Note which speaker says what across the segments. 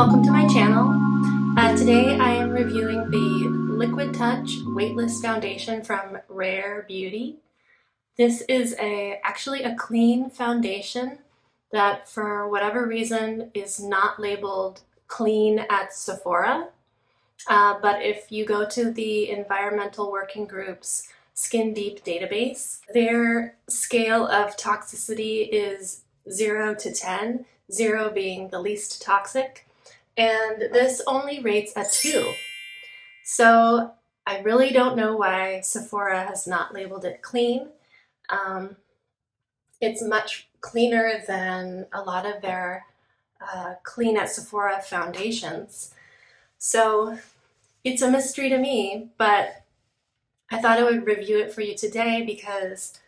Speaker 1: welcome to my channel. Today I am reviewing the Liquid Touch Weightless Foundation from Rare Beauty. This is actually a clean foundation that for whatever reason is not labeled clean at Sephora. But if you go to the Environmental Working Group's Skin Deep database, their scale of toxicity is 0 to 10, 0 being the least toxic, and this only rates a 2. So I really don't know why Sephora has not labeled it clean. It's much cleaner than a lot of their clean at Sephora foundations. So it's a mystery to me, but I thought I would review it for you today because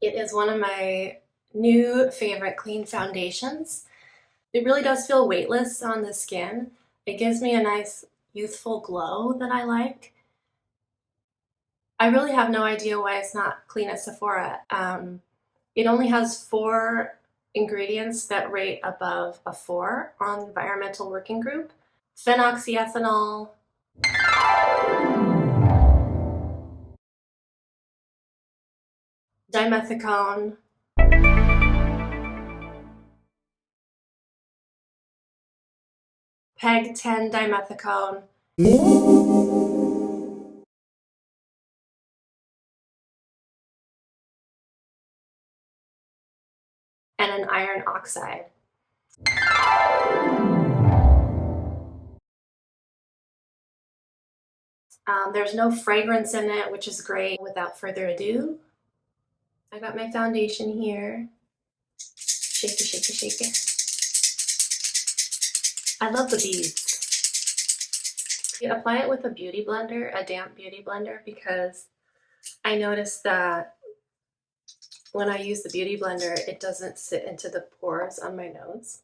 Speaker 1: it is one of my new favorite clean foundations. It really does feel weightless on the skin. It gives me a nice youthful glow that I like. I really have no idea why it's not clean at Sephora. It only has 4 ingredients that rate above a 4 on Environmental Working Group. Phenoxyethanol, dimethicone, PEG 10 dimethicone, and an iron oxide. There's no fragrance in it, which is great. Without further ado, I got my foundation here. Shake it, shake it, shake it. I love the beads. You apply it with a beauty blender, a damp beauty blender, because I noticed that when I use the beauty blender, it doesn't sit into the pores on my nose.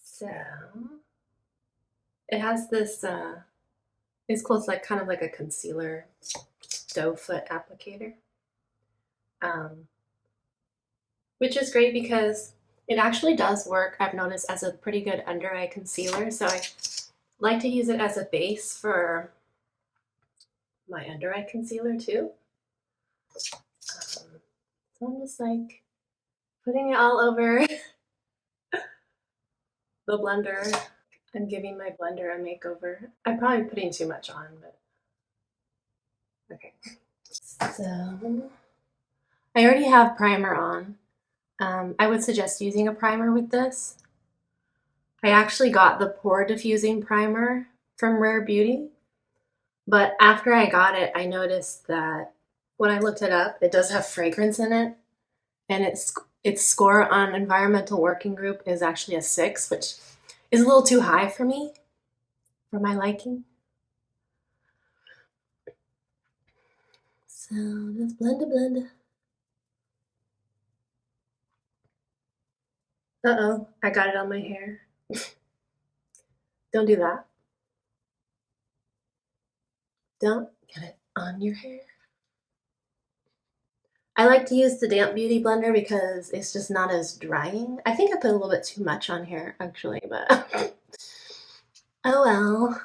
Speaker 1: So it has this, it's close, like kind of like a concealer doe foot applicator, which is great because it actually does work, I've noticed, as a pretty good under eye concealer. So I like to use it as a base for my under eye concealer too. So I'm just like putting it all over the blender. I'm giving my blender a makeover. I'm probably putting too much on, but okay. So I already have primer on. I would suggest using a primer with this. I actually got the pore diffusing primer from Rare Beauty, but after I got it, I noticed that when I looked it up, it does have fragrance in it, and its score on Environmental Working Group is actually a 6, which is a little too high for me, for my liking. So just blend a blend. Uh-oh, I got it on my hair. Don't do that. Don't get it on your hair. I like to use the damp beauty blender because it's just not as drying. I think I put a little bit too much on here actually, but oh well.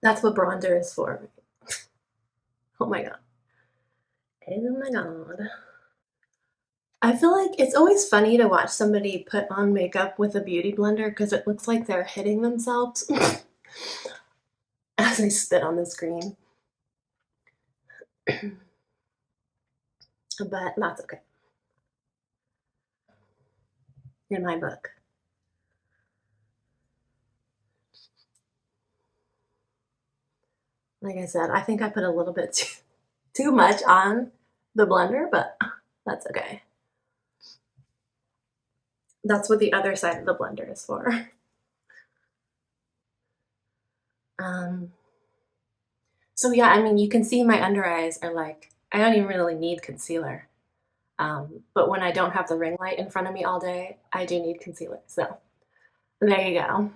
Speaker 1: That's what bronzer is for. Oh my god. Oh my god. I feel like it's always funny to watch somebody put on makeup with a beauty blender because it looks like they're hitting themselves as they spit on the screen. But that's okay. In my book. Like I said, I think I put a little bit too much on the blender, but that's okay. That's what the other side of the blender is for. So yeah, I mean, you can see my under eyes are like, I don't even really need concealer. But when I don't have the ring light in front of me all day, I do need concealer. So there you go.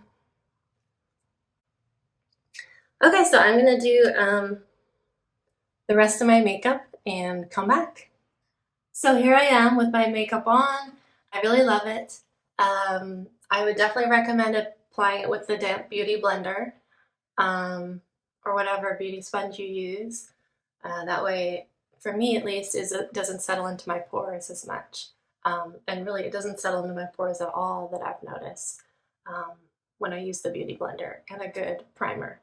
Speaker 1: Okay, so I'm gonna do the rest of my makeup and come back. So here I am with my makeup on. I really love it. I would definitely recommend applying it with the damp beauty blender, or whatever beauty sponge you use. That way, for me at least, it doesn't settle into my pores as much. And really, it doesn't settle into my pores at all that I've noticed when I use the beauty blender and a good primer.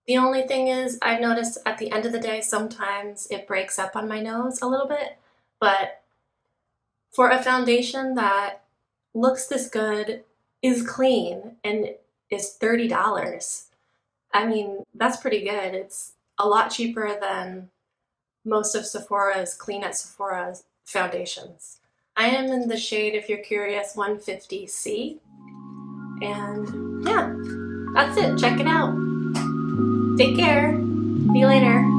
Speaker 1: The only thing is, I've noticed at the end of the day, sometimes it breaks up on my nose a little bit, but for a foundation that looks this good, is clean, and is $30, I mean, that's pretty good. It's a lot cheaper than most of Sephora's Clean at Sephora foundations. I am in the shade, if you're curious, 150C. And yeah, that's it. Check it out. Take care. See you later.